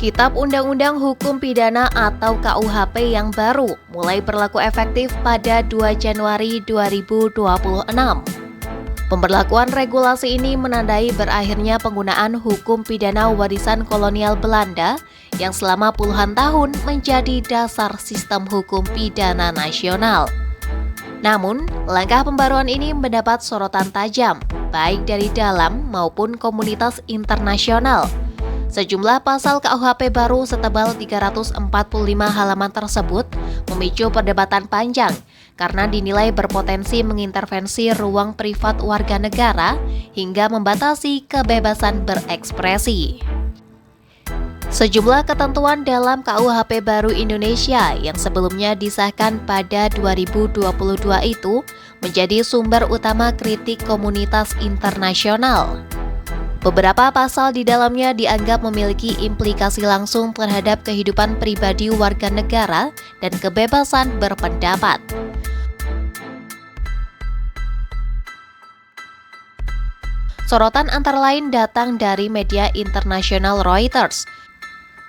Kitab Undang-Undang Hukum Pidana atau KUHP yang baru mulai berlaku efektif pada 2 Januari 2026. Pemberlakuan regulasi ini menandai berakhirnya penggunaan hukum pidana warisan kolonial Belanda yang selama puluhan tahun menjadi dasar sistem hukum pidana nasional. Namun, langkah pembaruan ini mendapat sorotan tajam, baik dari dalam maupun komunitas internasional. Sejumlah pasal KUHP baru setebal 345 halaman tersebut memicu perdebatan panjang karena dinilai berpotensi mengintervensi ruang privat warga negara hingga membatasi kebebasan berekspresi. Sejumlah ketentuan dalam KUHP baru Indonesia yang sebelumnya disahkan pada 2022 itu menjadi sumber utama kritik komunitas internasional. Beberapa pasal di dalamnya dianggap memiliki implikasi langsung terhadap kehidupan pribadi warga negara dan kebebasan berpendapat. Sorotan antara lain datang dari media internasional Reuters.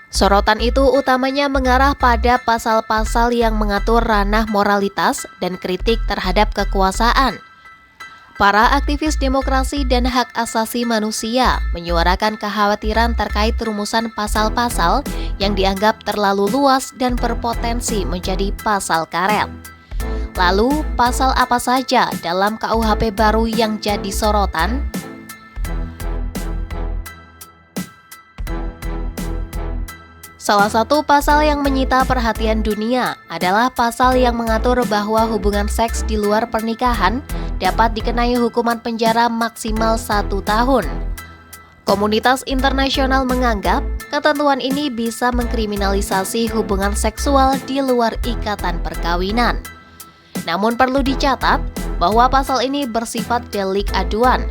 Sorotan itu utamanya mengarah pada pasal-pasal yang mengatur ranah moralitas dan kritik terhadap kekuasaan. Para aktivis demokrasi dan hak asasi manusia menyuarakan kekhawatiran terkait rumusan pasal-pasal yang dianggap terlalu luas dan berpotensi menjadi pasal karet. Lalu, pasal apa saja dalam KUHP baru yang jadi sorotan? Salah satu pasal yang menyita perhatian dunia adalah pasal yang mengatur bahwa hubungan seks di luar pernikahan dapat dikenai hukuman penjara maksimal 1 tahun. Komunitas internasional menganggap ketentuan ini bisa mengkriminalisasi hubungan seksual di luar ikatan perkawinan. Namun perlu dicatat bahwa pasal ini bersifat delik aduan.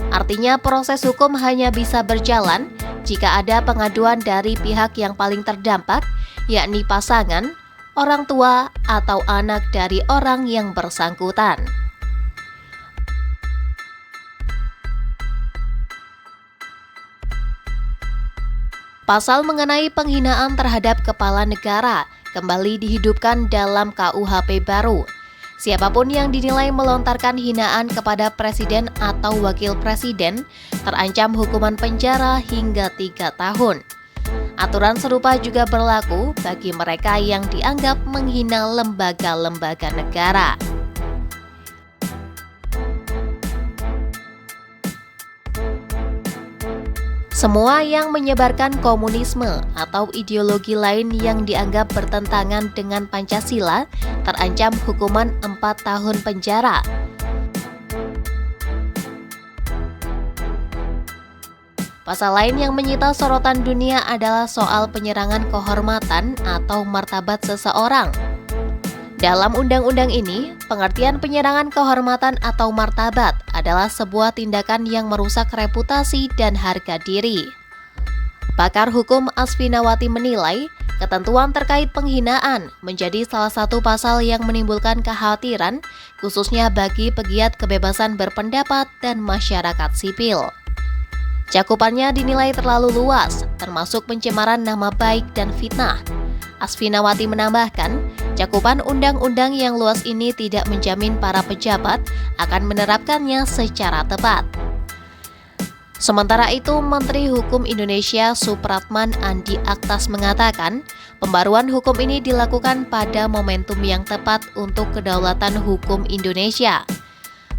Artinya proses hukum hanya bisa berjalan jika ada pengaduan dari pihak yang paling terdampak, yakni pasangan, orang tua, atau anak dari orang yang bersangkutan. Pasal mengenai penghinaan terhadap kepala negara kembali dihidupkan dalam KUHP baru. Siapapun yang dinilai melontarkan hinaan kepada presiden atau wakil presiden terancam hukuman penjara hingga 3 tahun. Aturan serupa juga berlaku bagi mereka yang dianggap menghina lembaga-lembaga negara. Semua yang menyebarkan komunisme atau ideologi lain yang dianggap bertentangan dengan Pancasila terancam hukuman 4 tahun penjara. Pasal lain yang menyita sorotan dunia adalah soal penyerangan kehormatan atau martabat seseorang. Dalam undang-undang ini, pengertian penyerangan kehormatan atau martabat adalah sebuah tindakan yang merusak reputasi dan harga diri. Pakar hukum Asfinawati menilai, ketentuan terkait penghinaan menjadi salah satu pasal yang menimbulkan kekhawatiran, khususnya bagi pegiat kebebasan berpendapat dan masyarakat sipil. Cakupannya dinilai terlalu luas, termasuk pencemaran nama baik dan fitnah. Asfinawati menambahkan, cakupan undang-undang yang luas ini tidak menjamin para pejabat akan menerapkannya secara tepat. Sementara itu, Menteri Hukum Indonesia Supratman Andi Aktas mengatakan, pembaruan hukum ini dilakukan pada momentum yang tepat untuk kedaulatan hukum Indonesia.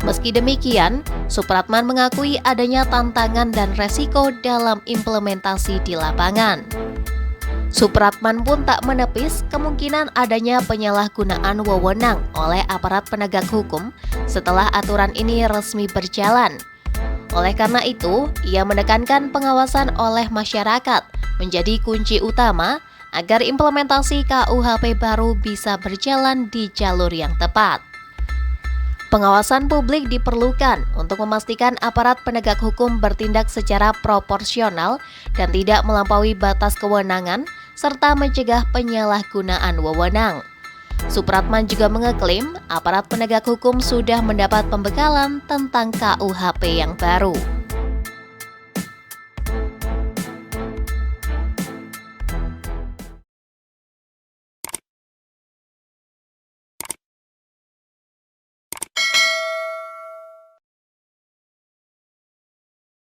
Meski demikian, Supratman mengakui adanya tantangan dan resiko dalam implementasi di lapangan. Supratman pun tak menepis kemungkinan adanya penyalahgunaan wewenang oleh aparat penegak hukum setelah aturan ini resmi berjalan. Oleh karena itu, ia menekankan pengawasan oleh masyarakat menjadi kunci utama agar implementasi KUHP baru bisa berjalan di jalur yang tepat. Pengawasan publik diperlukan untuk memastikan aparat penegak hukum bertindak secara proporsional dan tidak melampaui batas kewenangan, serta mencegah penyalahgunaan wewenang. Supratman juga mengeklaim aparat penegak hukum sudah mendapat pembekalan tentang KUHP yang baru.